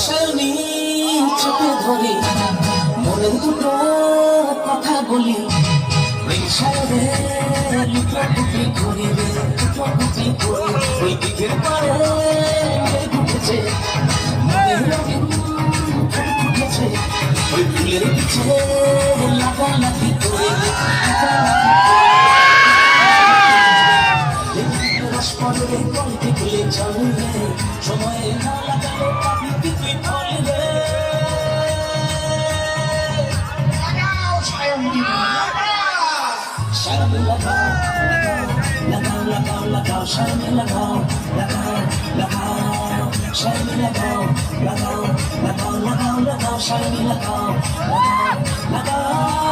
সায়নী চেপে ধরে মনের দুটো কথা বলি সায়রে লুটোপুটি করি রে লুটোপুটি করি ওই দিকের পারে উঠেছে মনের রঙিন উঠেছে ওই ফুলের পিছে লাগালাগি করে পরে গল্পে খুলে চলে সময় না লাগালো পাবি তুই ফলে রে সায়নী লাগাও লাগাও লাগাও লাগাও সায়নী লাগাও লাগাও লাগাও সায়নী লাগাও লাগাও লাগাও লাগাও লাগাও সায়নী লাগাও লাগাও লাগাও